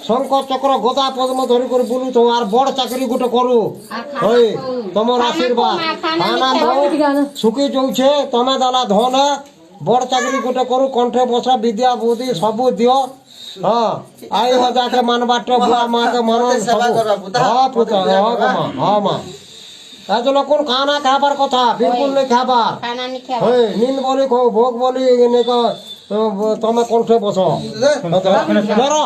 শঙ্খ চক্র গদা পদ্ম ধরি করে বুলুছ আর বড় চাকরি গোটে করু হই তোমার আশীর্বাদ সুখী যাচ্ছে তুমি দালা ধন বড় চাকরি গোটে করু কণ্ঠে বসা বিদ্যা বুদ্ধি সবু দিও হ্যাঁ আই হজাকে মানবাটে বুয়া মাকে মান হ্যাঁ পুত হ্যাঁ মা তাই জন্য কোন খানা খাবার কথা বিলকুল নেই খাবার হই নিন বলি ভোগ বলি তুমি কণ্ঠে বস ধরো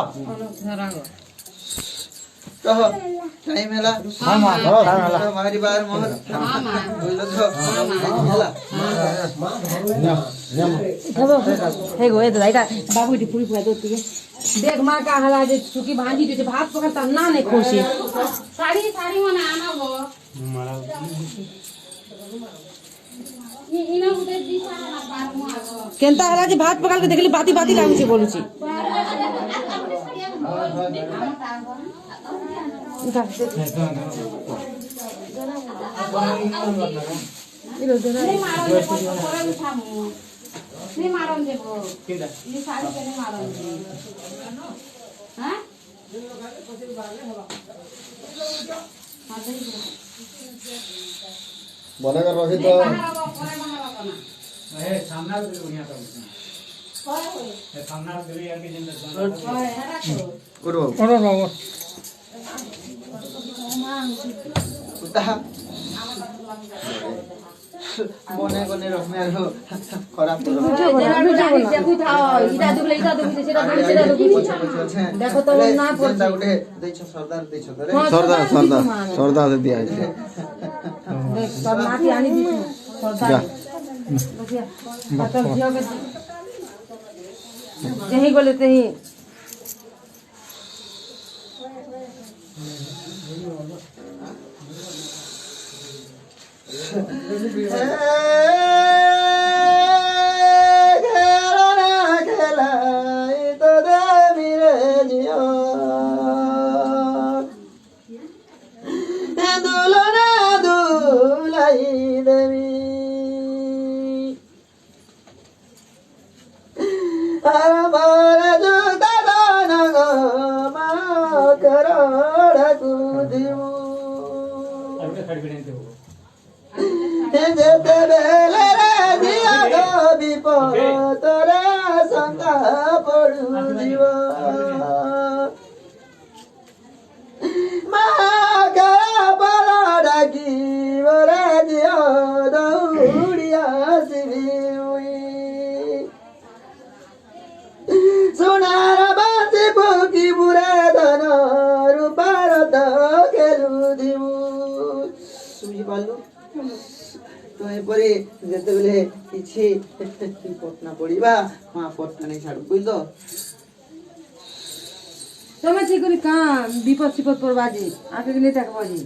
टाइम हैला हमारी बार मोहर बोलो तो हैला हे गो ए दादा बाबू दी पूरी पूरा दोती के देख मां का हला जे सुकी भांजी जे भात पकड़ता ना नहीं खोसी साड़ी साड़ी मने आना हो मारा इना उधर दिशा ना बार मो केनता हला जे भात पकड़ के देखली बाती बाती लागू छी बोलू छी বনেগা রহি তো ए सामना दिल बढ़िया था उसने ए सामना दिल यार के जिंदा गुड बाबू ओरो बाबू उता মনে কোনে রকমে আর খারাপ তো দেখো তো না পড়ছে উঠে দেইছ সর্দার দেইছ ধরে সর্দার দিয়া আছে দেখ সব মাটি আনি দিছি সর্দার বসিয়া পাতল ঝিও के যেই বলে তেই तो एपरे जेते बेले किछि पटना पड़ीबा मां पटना नहीं छाड़ बुझ दो তুমি ঠিক করে কাম বিপদ সিপদ পড়বাজি আগে গলে দেখবাজি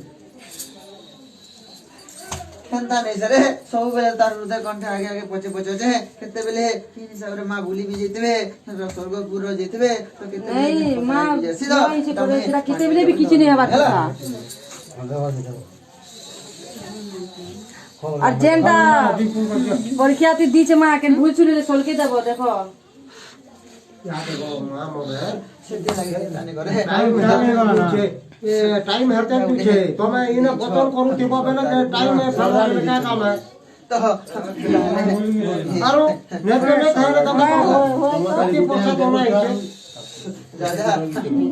केनता नहीं सरे सब बेले तार हृदय कंठ आगे आगे पछे पछे जे केते बेले की हिसाब रे मां भूली भी जेतबे स्वर्गपुर जेतबे तो केते नहीं मां नहीं से करे सेटा केते बेले भी किछि नहीं हबार কথা আর যেটা পরীক্ষাতে দিছে মা কেন ভুল চুলে সলকে দেব দেখো टाइम हरते पूछे तो मैं इने बतल करू थिबो बेले टाइम में सरदार में का काम है तो आरो नेते ने थाने का बाकी पैसा तो नहीं है दादा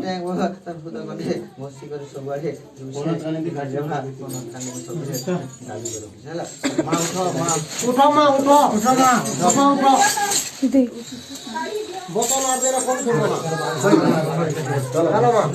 टैंक वो तन खुदा करे मस्ती करे सब आए कोन खाने दिखा जमा कोन खाने में सब दादी करो चला मां उठो मां उठो उठो दे बोतल आ दे कौन छोड़ो ना चलो हेलो मां